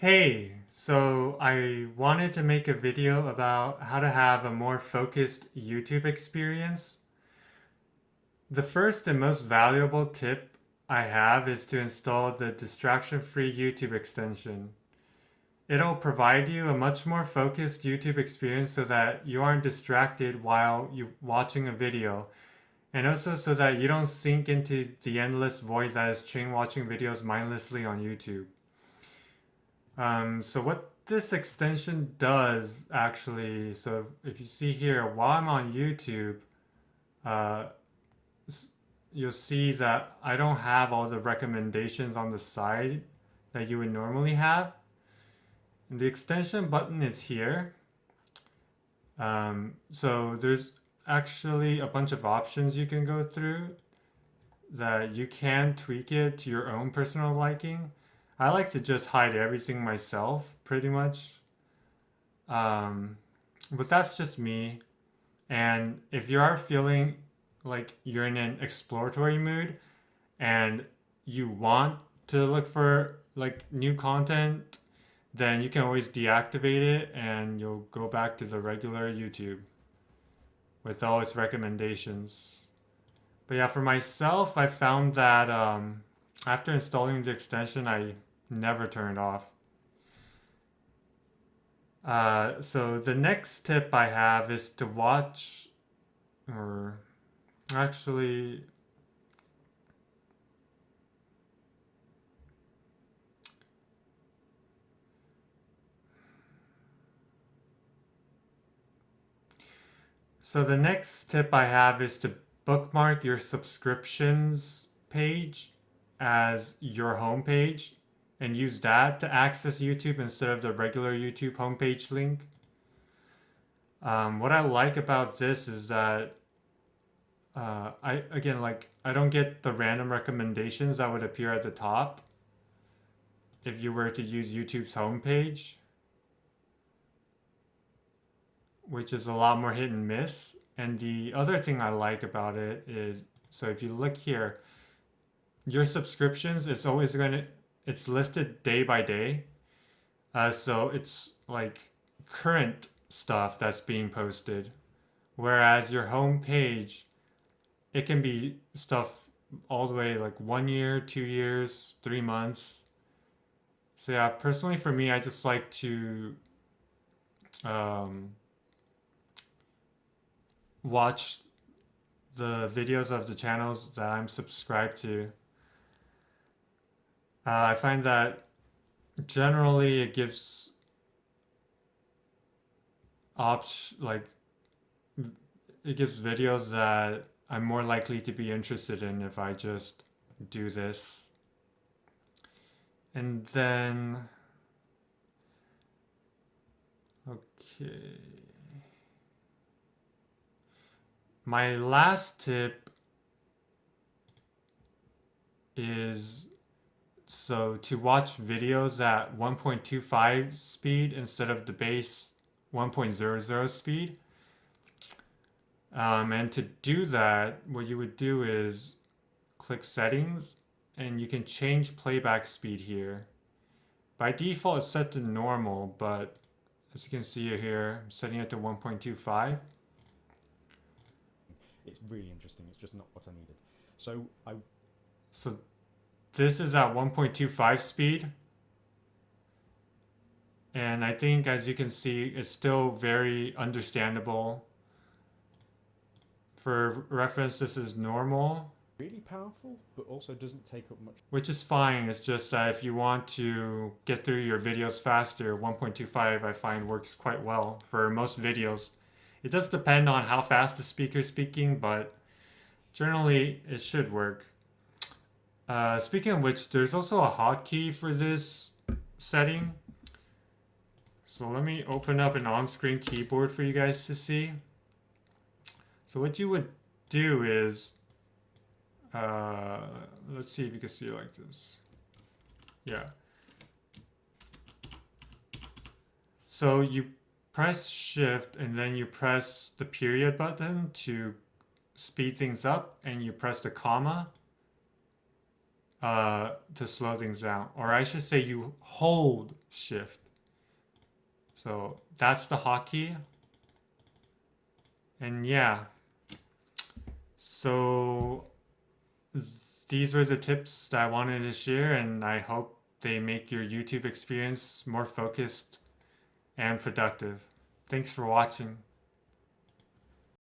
Hey, so I wanted to make a video about how to have a more focused YouTube experience. The first and most valuable tip I have is to install the distraction-free YouTube extension. It'll provide you a much more focused YouTube experience so that you aren't distracted while you watching a video, and also so that you don't sink into the endless void that is chain watching videos mindlessly on YouTube. So what this extension does actually, so if you see here, while I'm on YouTube, uh, you'll see that I don't have all the recommendations on the side that you would normally have. And the extension button is here. So there's actually a bunch of options you can go through that you can tweak it to your own personal liking. I like to just hide everything myself, pretty much. Um, but that's just me. And if you are feeling like you're in an exploratory mood and you want to look for like new content, then you can always deactivate it and you'll go back to the regular YouTube with all its recommendations. But yeah, for myself, I found that after installing the extension, I never turned off. So the next tip I have is to watch, or actually, so the next tip I have is to bookmark your subscriptions page as your homepage and use that to access YouTube instead of the regular YouTube homepage link. What I like about this is that I don't get the random recommendations that would appear at the top if you were to use YouTube's homepage, which is a lot more hit and miss. And the other thing I like about it is, so if you look here, your subscriptions, it's listed day by day. So it's like current stuff that's being posted. Whereas your home page, it can be stuff all the way like 1 year, 2 years, 3 months. So yeah, personally for me, I just like to um, watch the videos of the channels that I'm subscribed to. I find that generally it gives like it gives videos that I'm more likely to be interested in if I just do this. And then, okay. My last tip is so to watch videos at 1.25 speed instead of the base 1.00 speed. And to do that, what you would do is click settings and you can change playback speed here. By default, it's set to normal, but as you can see here, I'm setting it to 1.25. It's really interesting. It's just not what I needed. So So this is at 1.25 speed. And I think, as you can see, it's still very understandable. For reference, this is normal, really powerful, but also doesn't take up much. which is fine. It's just that if you want to get through your videos faster, 1.25 I find works quite well for most videos. It does depend on how fast the speaker is speaking, but generally it should work. Speaking of which, there's also a hotkey for this setting. So let me open up an on-screen keyboard for you guys to see. So what you would do is, let's see if you can see it like this. Yeah. So you press shift and then you press the period button to speed things up, and you press the comma to slow things down, or I should say you hold shift. So that's the hotkey. And yeah, so these were the tips that I wanted to share, and I hope they make your YouTube experience more focused and productive. Thanks for watching.